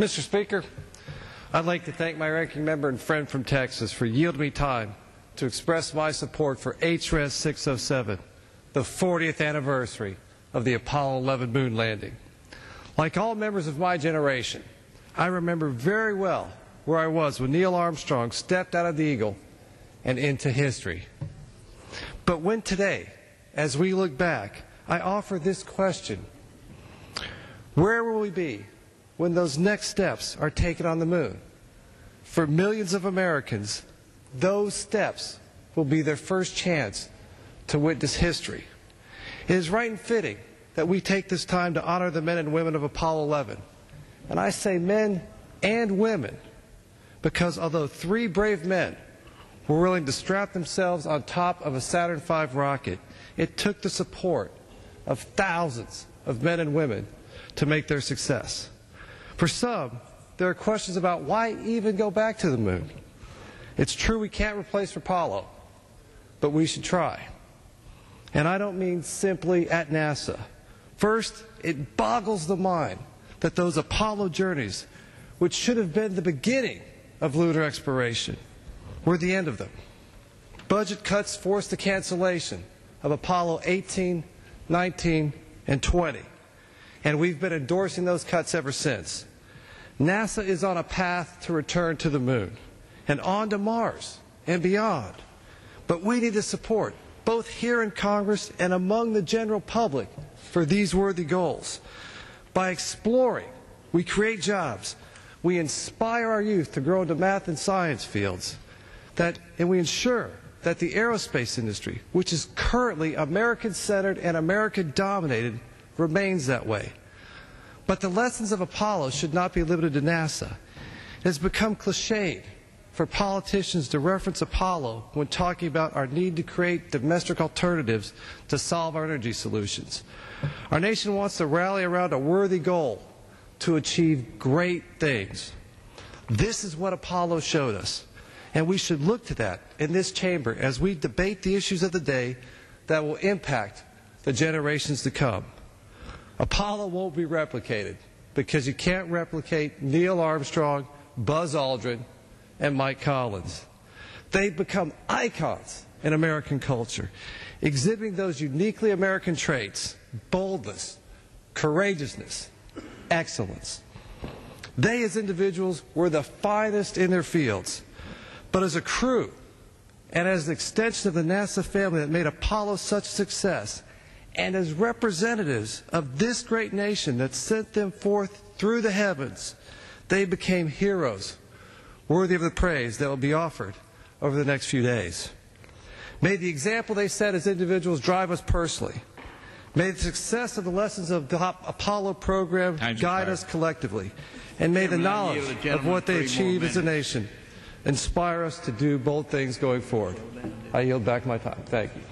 Mr. Speaker, I'd like to thank my ranking member and friend from Texas for yielding me time to express my support for HRES 607, the 40th anniversary of the Apollo 11 moon landing. Like all members of my generation, I remember very well where I was when Neil Armstrong stepped out of the Eagle and into history. But when today, as we look back, I offer this question: where will we be when those next steps are taken on the moon? For millions of Americans, those steps will be their first chance to witness history. It is right and fitting that we take this time to honor the men and women of Apollo 11. And I say men and women because although 3 brave men were willing to strap themselves on top of a Saturn V rocket, it took the support of thousands of men and women to make their success. For some, there are questions about why even go back to the moon. It's true we can't replace Apollo, but we should try. And I don't mean simply at NASA. First, it boggles the mind that those Apollo journeys, which should have been the beginning of lunar exploration, were the end of them. Budget cuts forced the cancellation of Apollo 18, 19, and 20. And we've been endorsing those cuts ever since. NASA is on a path to return to the moon and on to Mars and beyond. But we need the support, both here in Congress and among the general public, for these worthy goals. By exploring, we create jobs. We inspire our youth to grow into math and science fields. And we ensure that the aerospace industry, which is currently American-centered and American-dominated, remains that way. But the lessons of Apollo should not be limited to NASA. It has become cliched for politicians to reference Apollo when talking about our need to create domestic alternatives to solve our energy solutions. Our nation wants to rally around a worthy goal to achieve great things. This is what Apollo showed us, and we should look to that in this chamber as we debate the issues of the day that will impact the generations to come. Apollo won't be replicated because you can't replicate Neil Armstrong, Buzz Aldrin, and Mike Collins. They've become icons in American culture, exhibiting those uniquely American traits: boldness, courageousness, excellence. They as individuals were the finest in their fields, but as a crew and as an extension of the NASA family that made Apollo such a success, and as representatives of this great nation that sent them forth through the heavens, they became heroes worthy of the praise that will be offered over the next few days. May the example they set as individuals drive us personally. May the success of the lessons of the Apollo program guide us collectively. And may the knowledge of what they achieve as a nation inspire us to do bold things going forward. I yield back my time. Thank you.